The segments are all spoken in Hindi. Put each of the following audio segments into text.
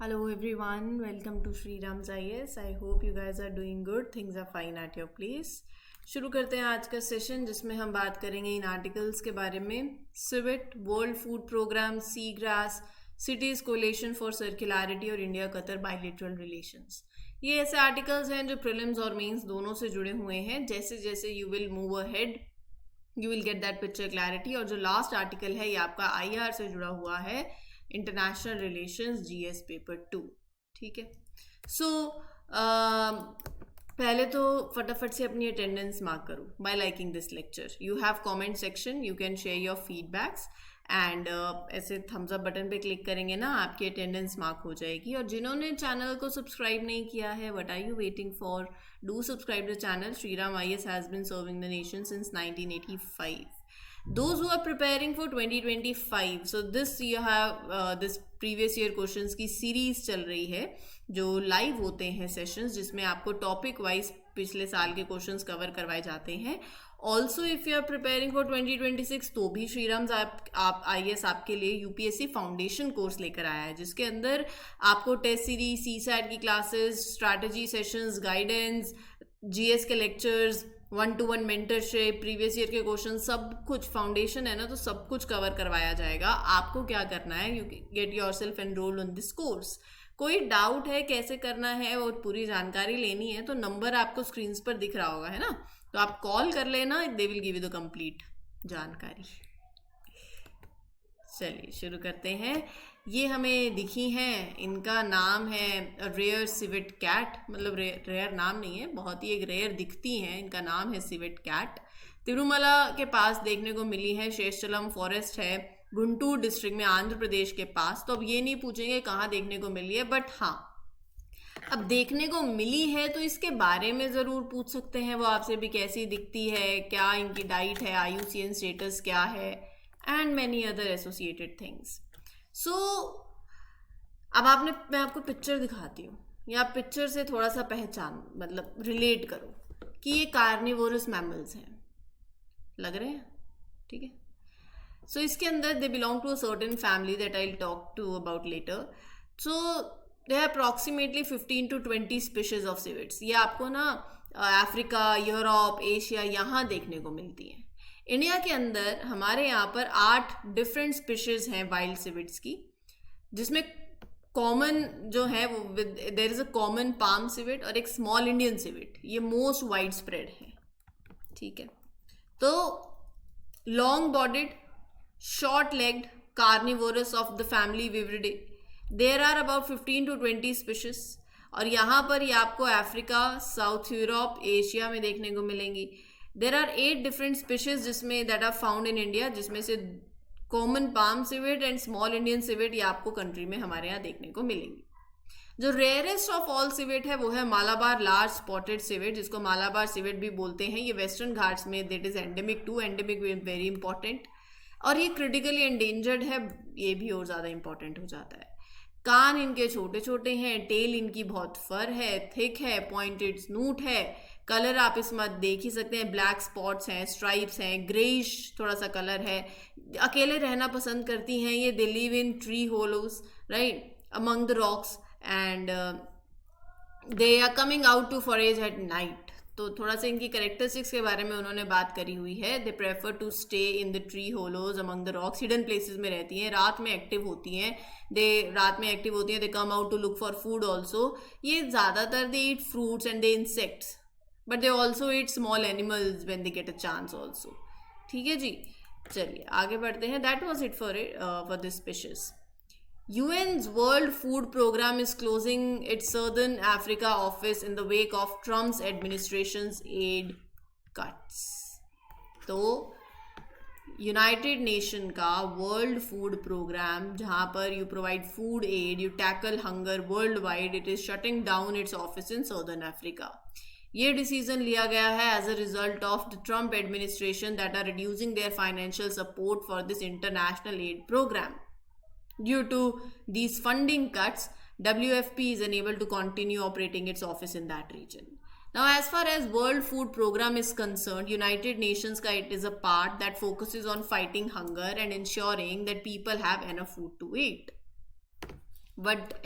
Hello everyone, welcome to Shri Ram's IS. I hope you guys are doing good. Things are fine at your place. शुरू करते हैं आज का सेशन जिसमें हम बात करेंगे इन आर्टिकल्स के बारे में। Civet, World food Programme, seagrass, cities coalition for circularity और इंडिया कतर बायलेटरल रिलेशंस। ये ऐसे आर्टिकल्स हैं जो प्रीलिम्स और मेंस दोनों से जुड़े हुए हैं। जैसे जैसे you will move ahead you will get that picture clarity. और जो लास्ट आर्टिकल है ये आपका IR से जुड़ा हुआ है, इंटरनेशनल रिलेशंस GS पेपर 2। ठीक है, सो पहले तो फटाफट से अपनी अटेंडेंस मार्क करो bye liking this lecture. You have comment section, you can share your feedbacks and ऐसे थम्स अप बटन पे क्लिक करेंगे ना, आपकी अटेंडेंस मार्क हो जाएगी। और जिन्होंने चैनल को सब्सक्राइब नहीं किया है, what are you waiting for? Do subscribe the channel. Shriram IS has been serving the nation since 1985. Those who are preparing for 2025, so this you have this previous year questions की सीरीज चल रही है जो लाइव होते हैं सेशंस, जिसमें आपको टॉपिक वाइज पिछले साल के क्वेश्चंस कवर करवाए जाते हैं। Also if you are preparing for 2026 तो भी श्रीराम आप IS आपके लिए UPSC फाउंडेशन कोर्स लेकर आया है, जिसके अंदर आपको टेस्ट सीरीज, CSAT की classes, strategy sessions, guidance, GS के lectures, 1-to-1 mentorship, previous year के क्वेश्चन, सब कुछ फाउंडेशन है ना, तो सब कुछ कवर करवाया जाएगा। आपको क्या करना है, you get yourself enrolled on this course. कोई डाउट है कैसे करना है और पूरी जानकारी लेनी है तो नंबर आपको स्क्रीन पर दिख रहा होगा, है ना, तो आप कॉल कर लेना, they will give you the complete जानकारी। चलिए शुरू करते हैं। ये हमें दिखी हैं, इनका नाम है रेयर सिविट कैट, मतलब रेयर नाम नहीं है, बहुत ही एक रेयर दिखती हैं। इनका नाम है सिविट कैट। तिरुमला के पास देखने को मिली है। शेषचलम फॉरेस्ट है गुंटूर डिस्ट्रिक्ट में, आंध्र प्रदेश के पास। तो अब ये नहीं पूछेंगे कहाँ देखने को मिली है, बट हाँ अब देखने को मिली है तो इसके बारे में ज़रूर पूछ सकते हैं वो आपसे भी, कैसी दिखती है, क्या इनकी डाइट है, IUCN स्टेटस क्या है, and many other associated things. So अब मैं आपको पिक्चर दिखाती हूँ, या पिक्चर से थोड़ा सा पहचान मतलब रिलेट करो कि ये कार्निवोरस मैमल्स हैं, लग रहे हैं? ठीक है, सो इसके अंदर they belong to a certain family that I will talk to about later. So they are approximately 15 to 20 species of civets. ये आपको ना अफ्रीका, यूरोप, एशिया यहाँ देखने को मिलती हैं। इंडिया के अंदर हमारे यहाँ पर 8 डिफरेंट स्पीशीज हैं वाइल्ड सिविट्स की, जिसमें कॉमन जो है वो there is a common palm civet और एक स्मॉल इंडियन सिविट, ये मोस्ट वाइड स्प्रेड है। ठीक है, तो long bodied, short legged, carnivorous of the family Viverridae. There are about 15 to 20 species. और यहाँ पर ये आपको अफ्रीका, साउथ यूरोप, एशिया में देखने को मिलेंगी। देर आर 8 डिफरेंट स्पीशीज जिसमें that are found in India, जिसमें से common palm civet and small Indian civet ये आपको कंट्री में हमारे यहाँ देखने को मिलेंगी। जो रेयरेस्ट ऑफ ऑल सिविट है वो है मालाबार लार्ज स्पॉटेड सिविट, जिसको मालाबार सिविट भी बोलते हैं। ये वेस्टर्न घाट्स में that is endemic to, endemic very important, और ये क्रिटिकली एंडेंजर्ड है, ये भी और ज़्यादा इंपॉर्टेंट हो जाता है। कान इनके छोटे छोटे हैं, टेल इनकी बहुत फर है, थिक है, पॉइंटेड स्नूट है। कलर आप इसमें देख ही सकते हैं, ब्लैक स्पॉट्स हैं, स्ट्राइप्स हैं, ग्रेइश थोड़ा सा कलर है। अकेले रहना पसंद करती हैं ये। They live in tree hollows, right, among the rocks, and they are coming out to forage at night. तो थोड़ा सा इनकी कैरेक्टरिस्टिक्स के बारे में उन्होंने बात करी हुई है। They prefer to stay in the tree hollows among the rocks, hidden places में रहती हैं, रात में एक्टिव होती हैं। They come out to look for food also. ये ज़्यादातर they eat fruits and they insects, but they also eat small animals when they get a chance also. ठीक है जी, चलिए आगे बढ़ते हैं। That was it for this species. UN's World Food Program is closing its Southern Africa office in the wake of Trump's administration's aid cuts. तो यूनाइटेड नेशन का वर्ल्ड फूड प्रोग्राम, जहाँ पर you provide food aid, you tackle hunger world wide, it is shutting down its office in southern Africa. ये डिसीजन लिया गया है as a result of the Trump administration that are reducing their financial support for this international aid programme. Due to these funding cuts, WFP is unable to continue operating its office in that region. Now, as far as World Food Program is concerned, United Nations ka it is a part that focuses on fighting hunger and ensuring that people have enough food to eat. But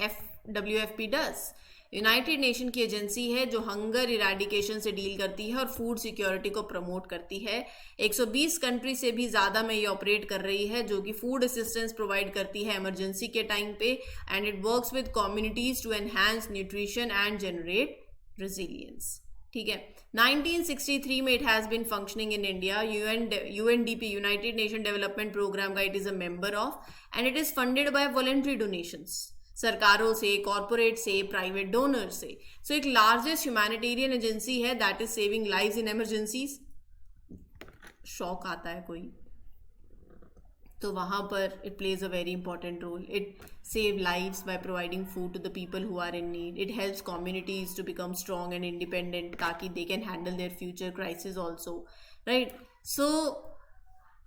WFP does? United nation की एजेंसी है जो हंगर इरेडिकेशन से डील करती है और फूड सिक्योरिटी को प्रमोट करती है। 120 कंट्री से भी ज़्यादा में ये ऑपरेट कर रही है, जो कि फूड असिस्टेंस प्रोवाइड करती है इमरजेंसी के टाइम पे, and it works with communities to enhance nutrition and generate resilience. ठीक है, 1963 में it has been functioning in India. UNDP United Nation Development Programme का it is a member of, and it is funded by voluntary donations, सरकारों से, कॉरपोरेट से, प्राइवेट डोनर से। सो एक लार्जेस्ट ह्यूमैनिटेरियन एजेंसी है that is saving lives in emergencies. शौक आता है कोई तो वहाँ पर it plays a very important role. It save lives by providing food to the people who are in need. It helps communities to become strong and independent, ताकि they can handle their future crisis also, right. So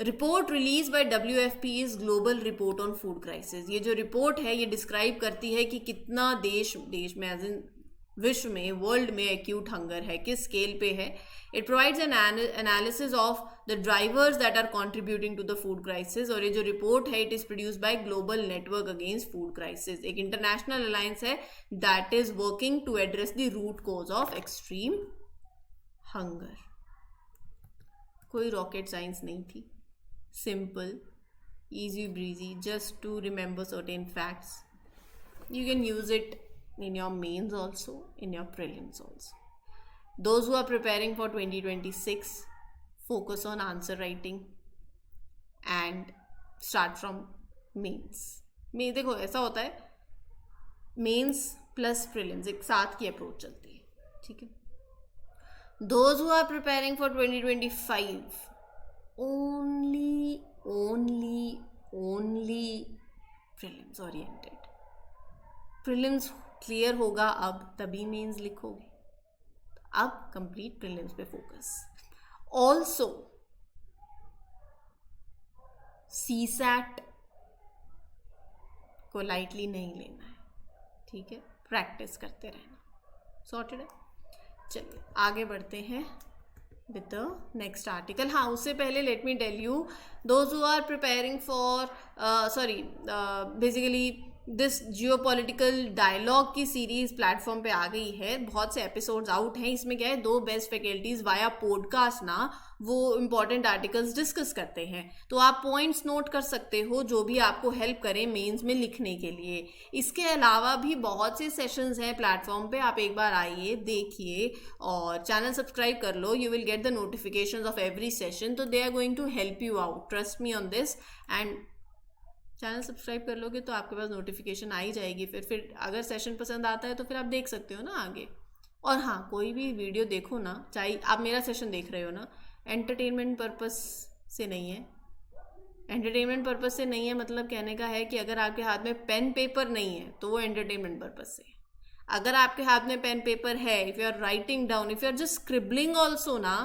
report release by WFP is global report on food crisis. ये जो रिपोर्ट है ये डिस्क्राइब करती है कि कितना देश में एज इन विश्व में, वर्ल्ड में एक्यूट हंगर है, किस स्केल पे है। It provides an analysis of the drivers that are contributing to the food crisis. और ये जो रिपोर्ट है it is produce by global network against food crisis, एक इंटरनेशनल अलायंस है that is working to address the root cause of extreme hunger. कोई रॉकेट साइंस नहीं थी, simple, easy breezy, just to remember certain facts. You can use it in your mains also, in your prelims also. Those who are preparing for 2026, focus on answer writing and start from mains. में देखो ऐसा होता है, mains plus prelims एक साथ की अप्रोच चलती है, ठीक है। Those who are preparing for 2025, only prelims oriented. prelims clear होगा अब तभी मेंस लिखोगे, अब कंप्लीट प्रीलिम्स पे फोकस। ऑल्सो CSAT को लाइटली नहीं लेना है, ठीक है, प्रैक्टिस करते रहना। सॉर्टेड है। चलिए आगे बढ़ते हैं with the next article. हाँ, उससे पहले let me tell you, those who are preparing for basically this geopolitical dialogue की सीरीज प्लेटफॉर्म पे आ गई है, बहुत से एपिसोड्स आउट हैं। इसमें क्या है, 2 बेस्ट फैकल्टीज वाया पॉडकास्ट ना वो इम्पॉर्टेंट आर्टिकल्स डिस्कस करते हैं, तो आप पॉइंट्स नोट कर सकते हो जो भी आपको हेल्प करें मेंस में लिखने के लिए। इसके अलावा भी बहुत से सेशंस हैं प्लेटफॉर्म पे, आप एक बार आइए, देखिए और चैनल सब्सक्राइब कर लो। You will get the notifications of every session, तो they are going to help you out, trust me on this. And channel subscribe कर लोगे तो आपके पास नोटिफिकेशन आ ही जाएगी। फिर अगर सेशन पसंद आता है तो फिर आप देख सकते हो ना आगे। और हाँ, कोई भी वीडियो देखो ना, चाहे आप मेरा सेशन देख रहे हो ना, एंटरटेनमेंट पर्पस से नहीं है। एंटरटेनमेंट पर्पस से नहीं है मतलब कहने का है कि अगर आपके हाथ में पेन पेपर नहीं है तो वो एंटरटेनमेंट पर्पस से। अगर आपके हाथ में पेन पेपर है, if you are writing down, if you are just scribbling also ना,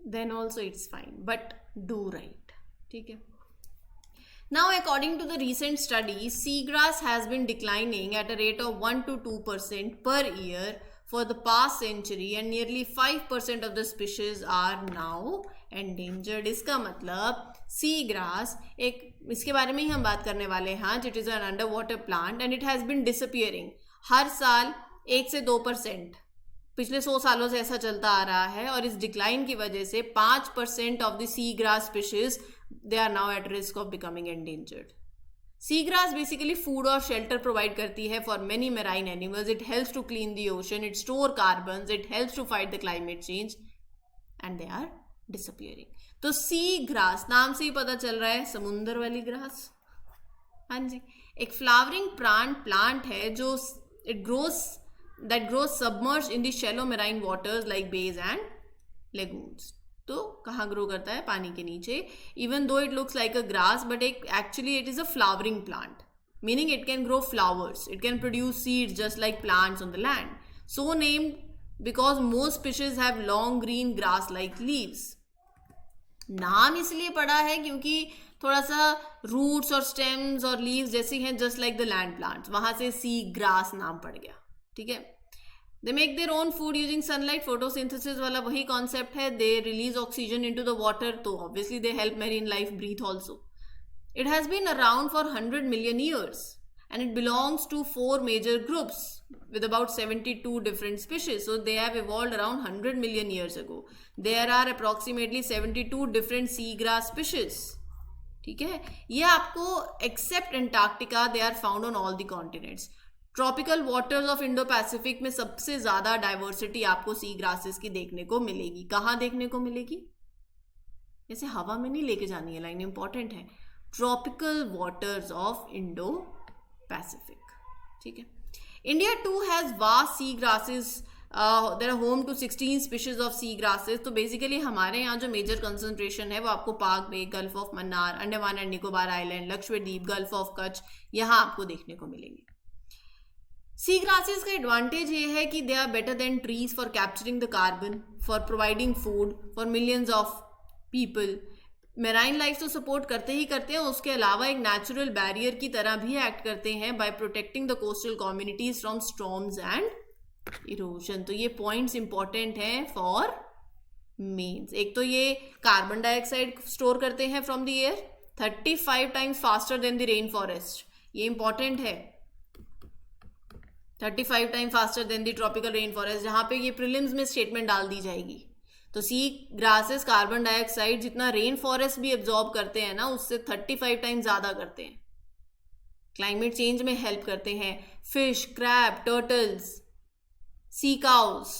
then also it's fine, but do write, ठीक है। Now, according to the recent study, seagrass has been declining at a rate of 1 to 2% per year for the past century, and nearly 5% of the species are now endangered. इसका मतलब seagrass, एक इसके बारे में ही हम बात करने वाले हैं। It is an underwater plant and it has been disappearing. हर साल 1 से 2%, पिछले 100 सालों से ऐसा चलता आ रहा है, और इस डिक्लाइन की वजह से 5% of the sea grass species they are now at risk of becoming endangered. Sea grass basically food और शेल्टर प्रोवाइड करती है for many marine animals. It helps to clean the ocean, it store carbon, it helps to fight the climate change, and they are disappearing. तो सी ग्रास नाम से ही पता चल रहा है, समुंदर वाली ग्रास। हाँ जी, एक फ्लावरिंग प्लांट है जो it grows submerged in the shallow marine waters like bays and lagoons. तो कहाँ ग्रो करता है? पानी के नीचे। Even though it looks like a grass, but actually it is a flowering plant, meaning it can grow flowers. It can produce seeds just like plants on the land. So named because most species have long green grass-like leaves. नाम इसलिए पड़ा है क्योंकि थोड़ा सा रूट्स और स्टेम्स और लीव्स जैसी हैं, just like the land plants. वहाँ से सी ग्रास नाम पड़ गया, ठीक है। They make their own food using sunlight, photosynthesis वाला वही कॉन्सेप्ट है। They release oxygen into the water, तो obviously they help marine life breathe also. It has been around for 100 million years and it belongs to 4 major groups with about 72 different species. So they have evolved around 100 million years ago. There are approximately 72 different seagrass species. ठीक है, ये आपको except Antarctica they are found on all the continents. Tropical waters of Indo Pacific में सबसे ज्यादा डाइवर्सिटी आपको सी ग्रासेस की देखने को मिलेगी. कहाँ देखने को मिलेगी? ऐसे हवा में नहीं लेके जानी है लाइन, इंपॉर्टेंट है. Tropical waters of Indo Pacific. ठीक है. India too has vast seagrasses. There are home to 16 species of seagrasses. तो बेसिकली हमारे यहाँ जो मेजर कंसंट्रेशन है वो आपको Palk Bay, Gulf of Mannar, Andaman and Nicobar island, Lakshadweep, Gulf of Kutch, यहाँ आपको देखने को मिलेंगे. सी ग्रासेस का एडवांटेज ये है कि they are better than trees for capturing the carbon, for providing food for millions of people. Marine life तो सपोर्ट करते ही करते हैं, उसके अलावा एक नेचुरल बैरियर की तरह भी एक्ट करते हैं by protecting the coastal communities from storms and erosion. तो ये पॉइंट्स इंपॉर्टेंट हैं फॉर मेन्स. एक तो ये कार्बन डाइऑक्साइड स्टोर करते हैं from the air 35 times faster than the rain forest. ये इंपॉर्टेंट है. 35 time faster than the tropical rain forest, जहां पे ये प्रीलिम्स में स्टेटमेंट डाल दी जाएगी. तो सी ग्रासेस कार्बन डाइऑक्साइड जितना रेन फॉरेस्ट भी एब्जॉर्ब करते हैं ना, उससे 35 टाइम ज्यादा करते हैं. क्लाइमेट चेंज में हेल्प करते हैं. Fish, crab, turtles, sea cows,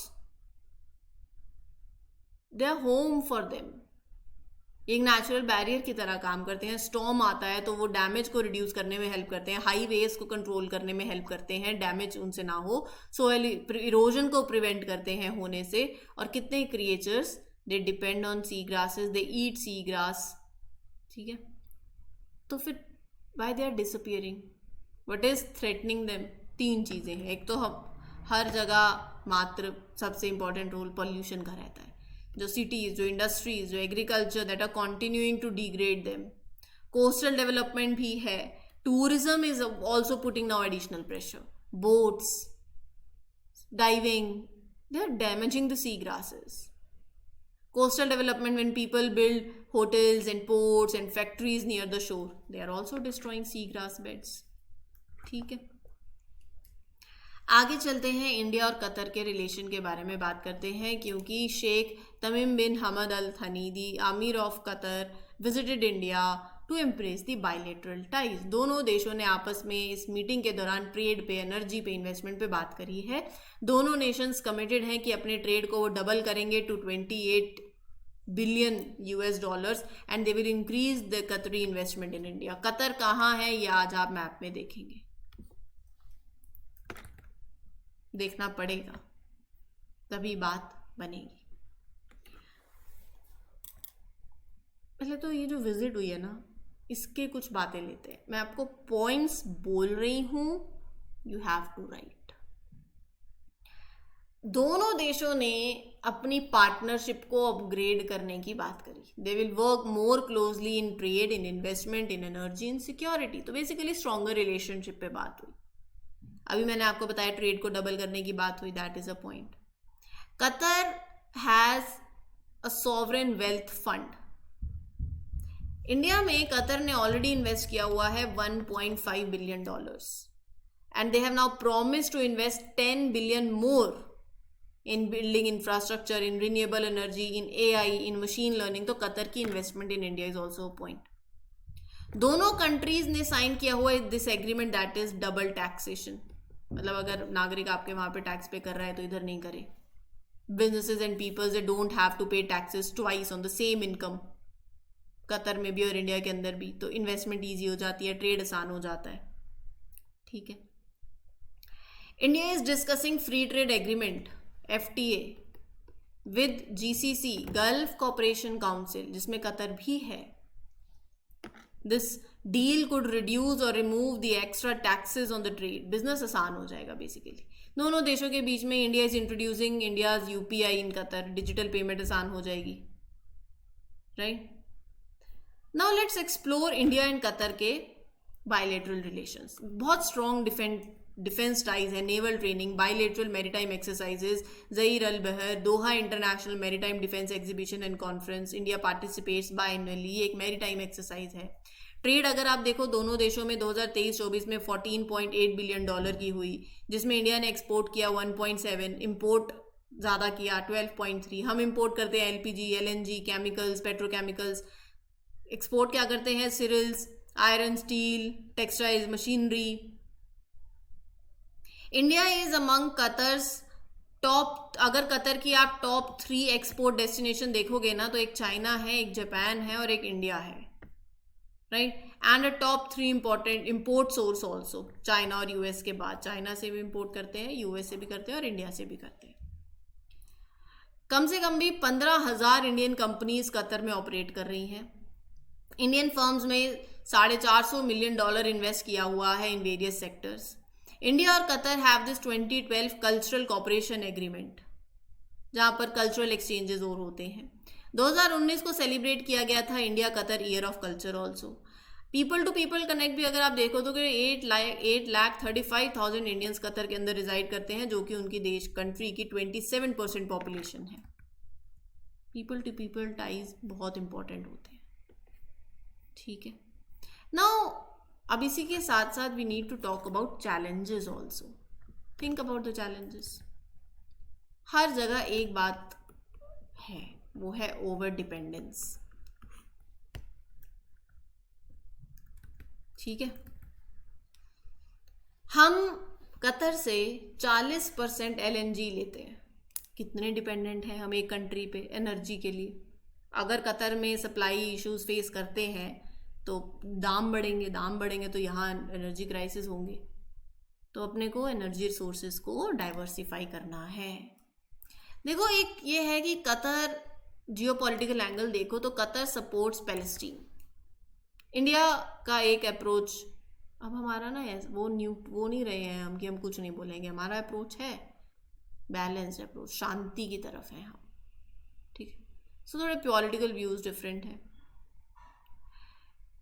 they are home for them. एक नेचुरल बैरियर की तरह काम करते हैं. स्टॉर्म आता है तो वो डैमेज को रिड्यूस करने में हेल्प करते हैं, हाई वेव्स को कंट्रोल करने में हेल्प करते हैं, डैमेज उनसे ना हो, सोइल इरोजन को प्रिवेंट करते हैं होने से. और कितने creatures they depend on sea grasses, they eat sea grass. ठीक है. तो फिर why they are disappearing, what is threatening them? 3 चीजें हैं. एक तो हम हर जगह मात्र सबसे इंपॉर्टेंट रोल पॉल्यूशन का रहता है. जो सिटीज, जो इंडस्ट्रीज, जो agriculture that are continuing to degrade them. Coastal development भी है. Tourism is also putting now additional pressure. Boats, diving, they are damaging the sea grasses. Coastal development, when people build hotels and ports and factories near the shore, they are also destroying seagrass beds. ठीक है. आगे चलते हैं, इंडिया और कतर के रिलेशन के बारे में बात करते हैं, क्योंकि Sheikh Tamim bin Hamad Al Thani, the Emir of Qatar, visited India to impress the bilateral ties. दोनों देशों ने आपस में इस मीटिंग के दौरान ट्रेड पे, एनर्जी पे, इन्वेस्टमेंट पे बात करी है. दोनों नेशंस कमिटेड हैं कि अपने ट्रेड को वो डबल करेंगे to $28 billion and they will increase the Qatari investment in India. Qatar कहाँ है ये आज आप मैप में देखेंगे, देखना पड़ेगा, तभी बात बनेगी. पहले तो ये जो विजिट हुई है ना, इसके कुछ बातें लेते हैं. मैं आपको पॉइंट्स बोल रही हूं, यू हैव टू राइट. दोनों देशों ने अपनी पार्टनरशिप को अपग्रेड करने की बात करी. They will work more closely in trade, in investment, in energy, in security. तो बेसिकली स्ट्रॉन्गर रिलेशनशिप पे बात हुई. अभी मैंने आपको बताया ट्रेड को डबल करने की बात हुई, that is a point. Qatar has a sovereign wealth fund. India में कतर ने ऑलरेडी इन्वेस्ट किया हुआ है $1.5 billion and they have now promise to invest 10 billion more in building infrastructure, in renewable energy, इन AI, इन मशीन लर्निंग. तो कतर की investment in India is also a point. दोनों कंट्रीज ने साइन किया हुआ this agreement, that is double taxation. मतलब अगर नागरिक आपके वहां पे टैक्स पे कर रहा है तो इधर नहीं करे. Businesses and peoples they don't have to pay taxes twice on the same income. Qatar में भी और इंडिया के अंदर भी. तो इन्वेस्टमेंट ईजी हो जाती है, ट्रेड आसान हो जाता है. ठीक है. India is discussing free trade agreement FTA with GCC, gulf corporation council, जिसमें कतर भी है. दिस डील कुड रिड्यूस और remove the extra taxes on the trade. Business आसान हो जाएगा बेसिकली. दोनों देशों के बीच में India is introducing India's UPI in Qatar. Digital payment आसान हो जाएगी. Right. Now let's explore India and Qatar के बायलेटरल रिलेशंस. बहुत स्ट्रॉन्ग डिफेंस टाइज है, naval training, bilateral maritime exercises, Zair Al Bahr, Doha International Maritime Defence Exhibition and Conference. India participates biannually. एक मैरीटाइम एक्सरसाइज है. ट्रेड अगर आप देखो दोनों देशों में 2023-24 में $14.8 बिलियन की हुई, जिसमें इंडिया ने एक्सपोर्ट किया 1.7, इंपोर्ट ज़्यादा किया 12.3। हम इंपोर्ट करते हैं LPG, LNG, chemicals, petrochemicals. Export क्या करते हैं? Cereals, iron, steel, textiles, machinery. India is among Qatar's top, अगर कतर की आप टॉप 3 एक्सपोर्ट डेस्टिनेशन देखोगे ना, तो एक चाइना है, एक जापान है और एक इंडिया है, right. And a top 3 important import source also, China और यूएस के बाद। चाइना से भी इंपोर्ट करते हैं, यूएस से भी करते हैं और इंडिया से भी करते हैं। कम से कम भी 15,000 इंडियन कंपनीज कतर में ऑपरेट कर रही हैं। इंडियन फर्म्स में $450 मिलियन इन्वेस्ट किया हुआ है इन वेरियस सेक्टर्स। इंडिया और Qatar have this 2012 cultural cooperation agreement, जहाँ पर कल्चरल एक्सचेंजेस और होते हैं। 2019 को सेलिब्रेट किया गया था India Qatar year of culture also. People to people connect भी अगर आप देखो तो 8,35,000 इंडियंस कतर के अंदर रिजाइड करते हैं, जो कि उनकी देश कंट्री की 27% पॉपुलेशन है। पीपल टू पीपल टाइज बहुत इंपॉर्टेंट होते हैं, ठीक है। नाउ अब इसी के साथ साथ we need to talk about challenges also. Think about the challenges. हर जगह एक बात है, वो है ओवर डिपेंडेंस, ठीक है। हम कतर से 40% एलएनजी लेते हैं। कितने डिपेंडेंट हैं हम एक कंट्री पे एनर्जी के लिए। अगर कतर में सप्लाई इश्यूज फेस करते हैं तो दाम बढ़ेंगे तो यहाँ एनर्जी क्राइसिस होंगे। तो अपने को एनर्जी रिसोर्सेज को डाइवर्सिफाई करना है। देखो एक ये है कि कतर जियोपॉलिटिकल एंगल देखो तो कतर सपोर्ट्स पैलेस्टीन। इंडिया का एक अप्रोच, अब हमारा ना वो नहीं रहे हैं हम कि हम कुछ नहीं बोलेंगे। हमारा अप्रोच है बैलेंस्ड अप्रोच, शांति की तरफ है हम, ठीक है। सो थोड़े पॉलिटिकल व्यूज डिफरेंट है।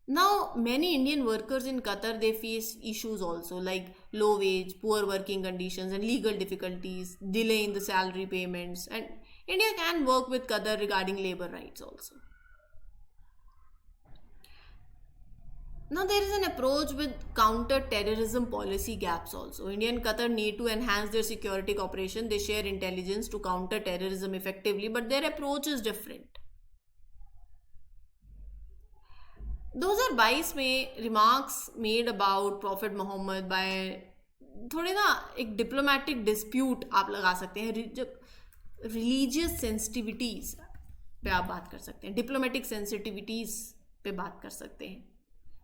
Now, many Indian workers in Qatar, they face issues also like low wage, poor working conditions and legal difficulties, delay in the salary payments, and India can work with Qatar regarding labor rights also. Now, there is an approach with counter-terrorism policy gaps also. India and Qatar need to enhance their security cooperation. They share intelligence to counter terrorism effectively, but their approach is different. 2022 में remarks made about prophet Muhammad by थोड़े ना एक डिप्लोमेटिक डिस्प्यूट आप लगा सकते हैं। जब रिलीजियस सेंसिटिविटीज़ पे आप बात कर सकते हैं, डिप्लोमेटिक सेंसिटिविटीज़ पे बात कर सकते हैं।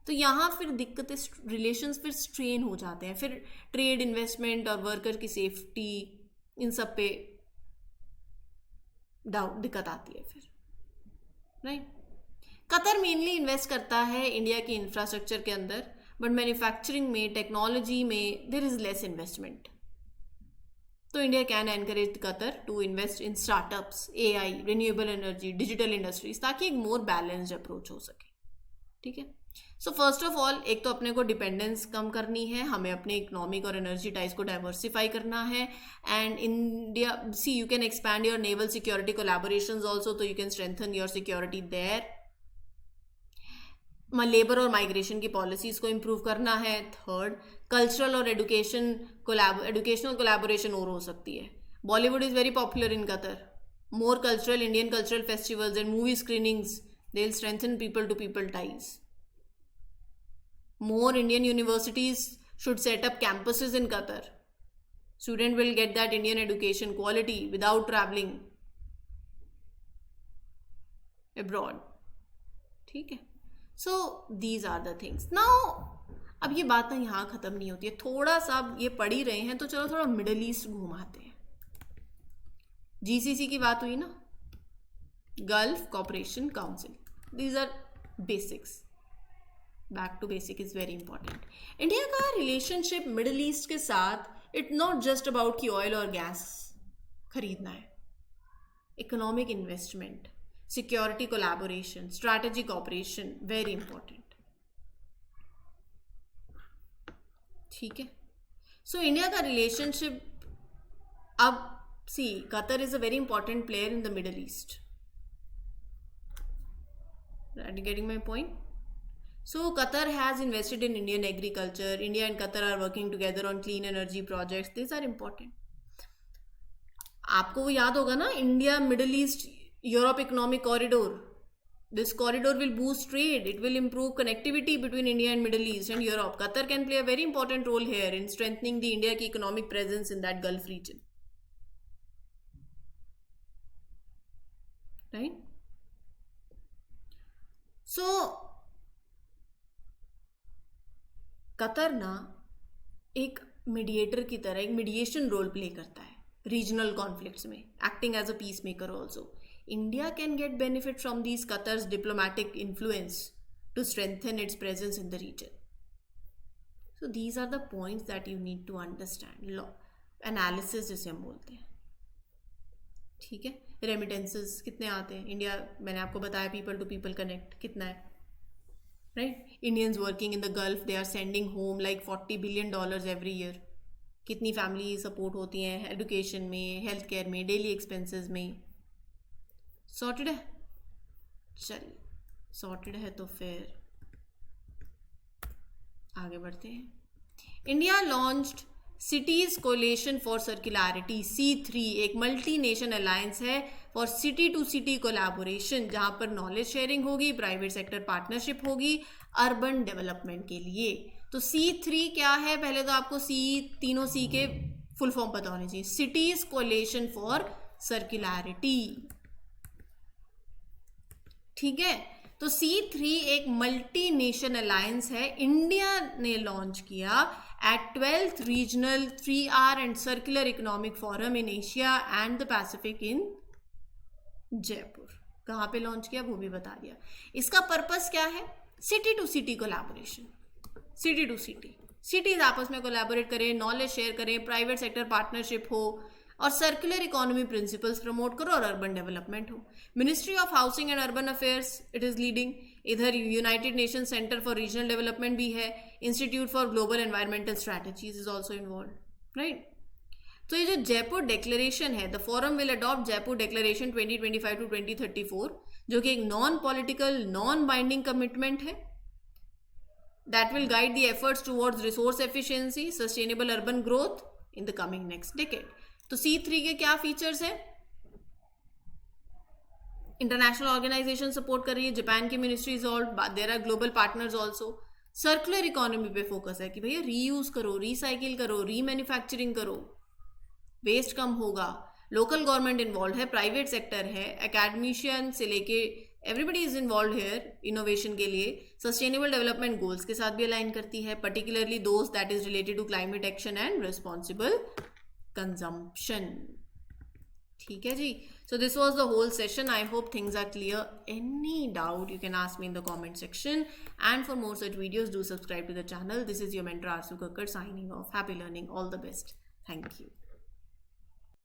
तो यहाँ फिर दिक्कतें, रिलेशंस फिर स्ट्रेन हो जाते हैं। फिर ट्रेड, इन्वेस्टमेंट और वर्कर की सेफ्टी, इन सब पे दिक्कत आती है फिर, राइट। कतर मेनली इन्वेस्ट करता है इंडिया की इंफ्रास्ट्रक्चर के अंदर, बट मैन्युफैक्चरिंग में, टेक्नोलॉजी में देयर इज लेस इन्वेस्टमेंट। तो India can encourage Qatar to invest in startups, AI, renewable energy, digital industries, ताकि एक मोर बैलेंस्ड अप्रोच हो सके, ठीक है। सो फर्स्ट ऑफ ऑल, एक तो अपने को डिपेंडेंस कम करनी है, हमें अपने इकोनॉमिक और एनर्जी टाइज को डाइवर्सिफाई करना है। And India, see you can expand your naval security collaborations also, तो you can strengthen your security there. Labour और माइग्रेशन की पॉलिसीज को इम्प्रूव करना है। थर्ड, कल्चरल और एजुकेशनल कोलैबोरेशन और हो सकती है। Bollywood is very popular in Qatar. More cultural, Indian cultural festivals and movie screenings, they will strengthen people to people ties. More Indian universities should set up campuses in Qatar. Student will get that Indian education quality without traveling abroad. ठीक है। So these are the things. Now अब ये बात ना यहाँ ख़त्म नहीं होती है। थोड़ा सा ये पढ़ ही रहे हैं तो चलो थोड़ा मिडल ईस्ट घुमाते हैं। GCC की बात हुई ना, Gulf corporation Council, these are basics. Back to basic is very important. India का रिलेशनशिप मिडिल ईस्ट के साथ इट नॉट जस्ट अबाउट कि ऑयल और गैस खरीदना है। Economic investment, security collaboration, strategic operation, very important, ठीक है। सो इंडिया का रिलेशनशिप, अब see Qatar is a very important player in the Middle East. Are you getting my point? So Qatar has invested in Indian agriculture. India and Qatar are working together on clean energy projects. These are important. आपको वो याद होगा ना, India middle east Europe economic corridor. This corridor will boost trade. It will improve connectivity between India and Middle East and Europe. Qatar can play a very important role here in strengthening the India ki economic presence in that Gulf region. Right? So, Qatar ना एक मीडिएटर की तरह एक मीडिएशन रोल प्ले करता है रीजनल कॉन्फ्लिक्ट्स में, acting as a peace maker also. India can get benefit from these Qatar's diplomatic influence to strengthen its presence in the region. So these are the points that you need to understand. Law analysis जिसे हम बोलते हैं. ठीक है. रेमिटेंसेस कितने आते हैं इंडिया, मैंने आपको बताया पीपल टू पीपल कनेक्ट कितना है, right. Indians working in the Gulf, they are sending home like $40 billion every year. कितनी फैमिली सपोर्ट होती हैं एजुकेशन में, हेल्थ केयर में, डेली एक्सपेंसेस में. सॉर्टेड है. चलिए सॉर्टेड है तो फिर आगे बढ़ते हैं. India launched Cities coalition for Circularity C3, एक मल्टी नेशन अलायंस है for city to city collaboration, जहां पर नॉलेज शेयरिंग होगी, प्राइवेट सेक्टर पार्टनरशिप होगी अर्बन डेवलपमेंट के लिए. तो C3 क्या है, पहले तो आपको तीनों C के फुल फॉर्म पता होने चाहिए. Cities coalition for Circularity. ठीक है. तो C3 एक मल्टी नेशन अलायंस है, इंडिया ने लॉन्च किया at 12th regional 3R and circular economic forum in Asia and the Pacific in Jaipur. कहाँ पे लॉन्च किया वो भी बता दिया. इसका पर्पस क्या है, city to city collaboration. City to city, cities आपस में कोलैबोरेट करें, नॉलेज शेयर करें, प्राइवेट सेक्टर पार्टनरशिप हो और सर्कुलर इकोनॉमी प्रिंसिपल्स प्रमोट करो और अर्बन डेवलपमेंट हो. Ministry of Housing and Urban Affairs it is leading. इधर United Nation Centre for Regional Development भी है, Institute for Global Environmental Strategies is also involve, right. तो ये जो जयपुर डिक्लेरेशन है, the forum will adopt Jaipur declaration 2025 to 2034, जो कि एक non political non binding commitment है that will guide the efforts towards resource efficiency, sustainable urban growth in the coming next decade. तो C3 के क्या फीचर्स हैं, इंटरनेशनल ऑर्गेनाइजेशन सपोर्ट कर रही है, जापान की ministry involve, there are global partners also. Circular economy पे फोकस है कि भैया रीयूज करो, रिसाइकिल करो, रीमैन्युफैक्चरिंग करो, वेस्ट कम होगा. लोकल गवर्नमेंट इन्वॉल्व है, प्राइवेट सेक्टर है, एकेडमिशियन से लेके everybody is involve here innovation के लिए. सस्टेनेबल डेवलपमेंट गोल्स के साथ भी अलाइन करती है, particularly those that is related to climate action and responsible consumption. ठीक है जी. So this was the whole session. I hope things are clear. Any doubt you can ask me in the comment section, and for more such videos do subscribe to the channel. This is your mentor Arsu Kakkar signing off. Happy learning. All the best. Thank you.